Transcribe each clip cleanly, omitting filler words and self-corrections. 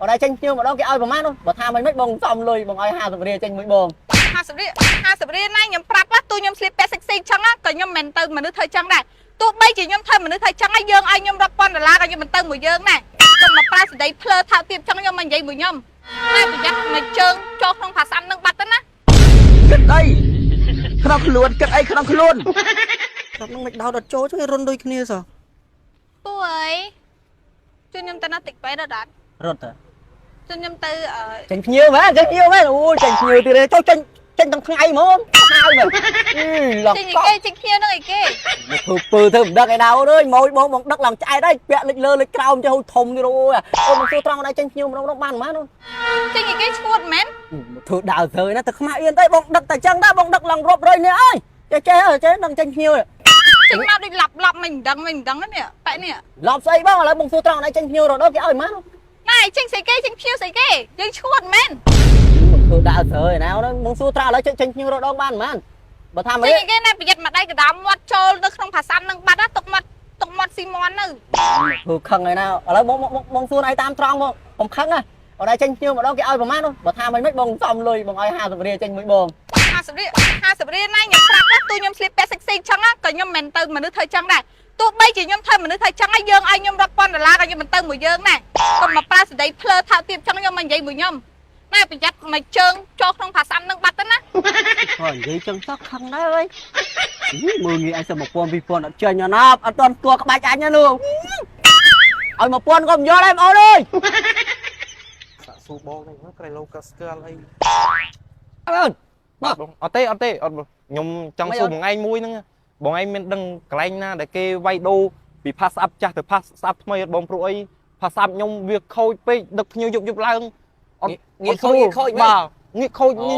ở đây tranh nhiêu mà đâu cái ơi mà mát luôn bà tham mấy mấy bông xong lười bông ơi 50 riêng tranh mấy bông 50 រៀលណាខ្ញុំប្រាប់ថាទូខ្ញុំស្លៀកពាក់ sexy ចឹងក៏ខ្ញុំមិនទៅមនុស្សធ្វើចឹងដែរទោះបីជាខ្ញុំធ្វើមនុស្សធ្វើចឹងហើយយើងឲ្យខ្ញុំរាប់ពាន់ដុល្លារក៏ខ្ញុំមិនទៅមួយយើងដែរកុំមកប្រើសម្ដីភ្លើថោកទាបចឹងខ្ញុំមិននិយាយមួយខ្ញុំតែប្រយ័ត្នមកជើងចូលក្នុងភាសានឹងបាត់ទៅណាគិតអីក្នុងខ្លួនគិតអីក្នុងខ្លួនក្នុងនឹងមិនដោតចូលជួយរុនដូចគ្នាសោះ ពួកអីជួយខ្ញុំទៅណាតិចបែរដល់រត់ទៅ ជួយខ្ញុំទៅចេញភ្ញៀវមែនចេញភ្ញៀវមែនអូចេញភ្ញៀវទៀតទេចូលចេញចេញទាំងថ្ងៃហ្មងហើយមែនឡោះ ចេញគេចេញភ្ញៀវនឹងអីគេ ធ្វើពើធ្វើមិនដឹកឯដៅអើយម៉ួយបងដឹកឡើងឆ្អែតហើយពាក់លិចលើលិចក្រោមចេះហូចធំទៀតអូយអូមកសួរត្រង់ណៃចេញភ្ញៀវម្ដងបានម៉ានអូ ចេញគេឈួតមែន ធ្វើដើរទៅណាទៅខ្មាស់អៀនទៅបងដឹកតែចឹងដែរបងដឹកឡើងរាប់រយនេះអើយចេះដឹងចេញភ្ញៀវ ចេញមកដូចឡាប់មិនដឹងនេះប៉ែនេះ ឡប់ស្អីបងឥឡូវបងសួរត្រង់ណៃចេញភ្ញៀវរត់គេឲ្យម៉ាន ណែចេញស្អីគេចេញភ្ញៀវស្អីគេយើងឈួតមែន ធ្វើដើរទៅឯណាបងសួរត្រង់ឥឡូវចេញភ្ញៀវរត់បានម៉ានបើថាមិន ចេញគេណែប្រយ័ត្នមកដៃកដាមមាត់ចូលទៅក្នុងភាសានឹងបាត់ណាទុកមាត់ស៊ីមន់នៅ ធ្វើខឹងឯណាឥឡូវបងសួរឯតាមត្រង់បងខ្ញុំខឹងណាអត់ឲ្យចេញភ្ញៀវម្ដងគេឲ្យប្រហែលបើថាមិនបងសំលុយបងឲ្យ50រៀលចេញមួយបង 50រៀលណាខ្ញុំប្រាប់ថាទូខ្ញុំស្លៀកពាក់ sexy ចឹងក៏ខ្ញុំមិនទៅមនុស្សធ្វើចឹងដែរទោះបីជាខ្ញុំធ្វើមនុស្សធ្វើចឹងហើយយើងឲ្យខ្ញុំរាប់ពាន់ដុល្លារក៏ខ្ញុំមិនទៅមួយយើងដែរកុំមកប្រើសម្ដីភ្លើថោកទាបចឹងខ្ញុំមិននិយាយមួយខ្ញុំណែប្រយ័ត្នមកជើងចូលក្នុងភាសានឹងបាត់ទៅណា thôi vậy chân sóc khăn đấy ơi 10 nghìn anh sẽ 1000 2000 អត់ចេញណាអត់តន់ទួក្បាច់អញណាលោកឲ្យ 1000 ក៏មិនយកដែរបងអូនអើយ សាក់ស៊ូបងនេះក្រៃឡូកាស្គាល់អី អើយ បងអត់ទេខ្ញុំចង់សួរបងឯងមួយហ្នឹងបងឯងមានដឹងកន្លែងណាដែលគេវាយដូរពី pass up ចាស់ទៅ pass up ថ្មីអត់បងព្រោះអី pass up ខ្ញុំវាខូចពេកដឹកភ្ញៀវយប់ឡើងអត់ងាយខូចបាទងាយខូចអូ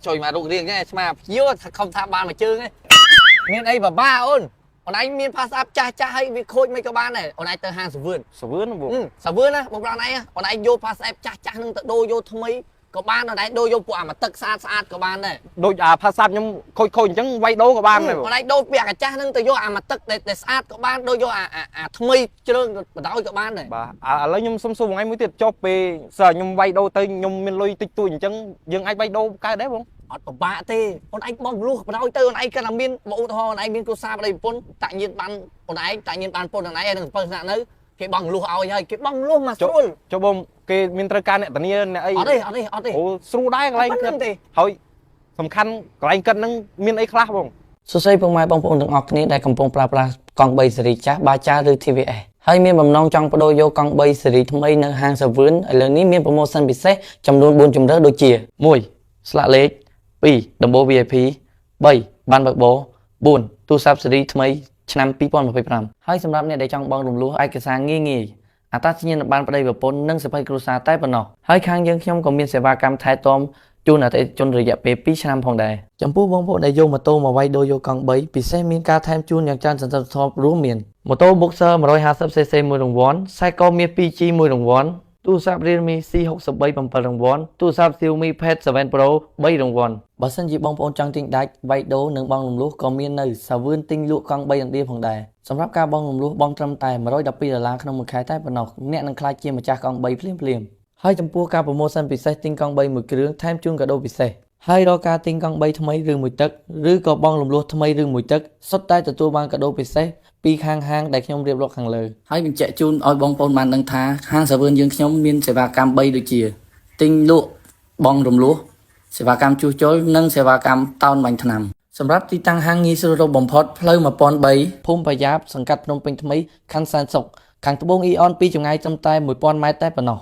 ជួយមករូបរាងហ្នឹងស្មាភ្ញៀវខំថាបានមួយជើងឯងមានអីបបាអូនអូនឯងមាន pass up ចាស់ហើយវាខូចមិនក៏បានដែរអូនឯងទៅហាងសាវឿនបងសាវឿនណាបងប្រាប់អូនឯងយក pass up ចាស់ហ្នឹងទៅដូរយកថ្មីក៏បានដែរដូរយកពួកអាមកទឹកស្អាតក៏បានដែរដូចអា pass up ខ្ញុំខូចអញ្ចឹងវាយដូរក៏បានដែរអូនឯងដូរពាក់កាចាស់ហ្នឹងទៅយកអាមកទឹកតែស្អាតក៏បានដូរយកអាថ្មីជ្រើងបដ ாய் ក៏បានដែរបាទឥឡូវខ្ញុំសុំសួរបងឯងមួយទៀតចុះពេលសើខ្ញុំវាយដូរទៅខ្ញុំមានលុយតិចតួចអញ្ចឹងយើងអាចវាយដូរកើតដែរបងអត់ពិបាកទេអូនឯងបងលុះបដ ாய் ទៅអូនឯងគាត់តែមានឧទាហរណ៍អូនឯងមានគ្រួសារប្តីប្រពន្ធតាញៀនបានអូនឯងតាញៀនបានពុនអូនឯងហើយនឹងបើស្នាក់នៅគេបងលុះឲ្យហើយគេបងលុះមកស្រួលចុះបងគេមានត្រូវការអ្នកធានាអ្នកអីអត់ទេអូស្រួលដែរកន្លែងគិតទេហើយសំខាន់កន្លែងគិតហ្នឹងមានអីខ្លះបងសួស្តីពុកម៉ែបងប្អូនទាំងអស់គ្នាដែលកំពុងប្រើប្រាស់កង់3សេរីចាស់បាចាឬ TVS ហើយមានបំណងចង់បដូរយកកង់3សេរីថ្មីនៅហាងសាវឿនឥឡូវនេះមានប្រូម៉ូសិនពិសេសចំនួន4ជម្រើសដូចជា1ស្លាកលេខ2ដំបូល VIP 3បានបើកបោ4ទូរស័ព្ទស៊េរីថ្មីឆ្នាំ2025ហើយសម្រាប់អ្នកដែលចង់បង់រំលោះឯកសារងាយអត្តសញ្ញាណប័ណ្ណប្តីប្រពន្ធនិងសិភ័យគ្រួសារតែប៉ុណ្ណោះហើយខាងយើងខ្ញុំក៏មានសេវាកម្មថែទាំជូនអតិថិជនរយៈពេល2ឆ្នាំផងដែរចំពោះបងប្អូនដែលយកម៉ូតូមកវាយដូរយកកង់3ពិសេសមានការថែមជូនយ៉ាងច្រើនសន្តិភាពរួមមានម៉ូតូ Boxer 150cc មួយរង្វាន់ Cycle មាស 2G មួយរង្វាន់ទូរស័ព្ទ Realme C63 7រង្វាន់ទូរស័ព្ទ Xiaomi Pad 7 Pro 3រង្វាន់បើសិនជាបងប្អូនចង់ទិញដាច់វាយដូរនិងបង់រំលោះក៏មាននៅសាវឿនទិញលក់កង់3ដណ្ដៀផងដែរសម្រាប់ការបង់រំលោះបង់ត្រឹមតែ$112ក្នុងមួយខែតែប៉ុណ្ណោះអ្នកនឹងក្លាយជាម្ចាស់កង់3ភ្លាមហើយចំពោះការប្រម៉ូសិនពិសេសទិញកង់3មួយគ្រឿងថែមជូនកាដូពិសេសហើយរាល់ការទិញកង់3ថ្មីឬមួយទឹកឬក៏បង់រំលោះថ្មីឬមួយទឹកសុទ្ធតែទទួលបានកាដូពិសេសពីខាងហាងដែលខ្ញុំរៀបរាប់ខាងលើហើយបញ្ជាក់ជូនឲ្យបងប្អូនបានដឹងថាហាងសាវឿនយើងខ្ញុំមានសេវាកម្ម3ដូចជាទិញលក់បង់រំលោះសេវាកម្មជួសជុលនិងសេវាកម្មតោនបាញ់ថ្នាំសម្រាប់ទីតាំងហាងងាយស្រួលរកបំផុតផ្លូវ1003ភូមិប្រយ៉ាបសង្កាត់ភ្នំពេញថ្មីខណ្ឌសែនសុខខាងត្បូងអ៊ីអនពីចម្ងាយត្រឹមតែ1000ម៉ែត្រតែប៉ុណ្ណោះ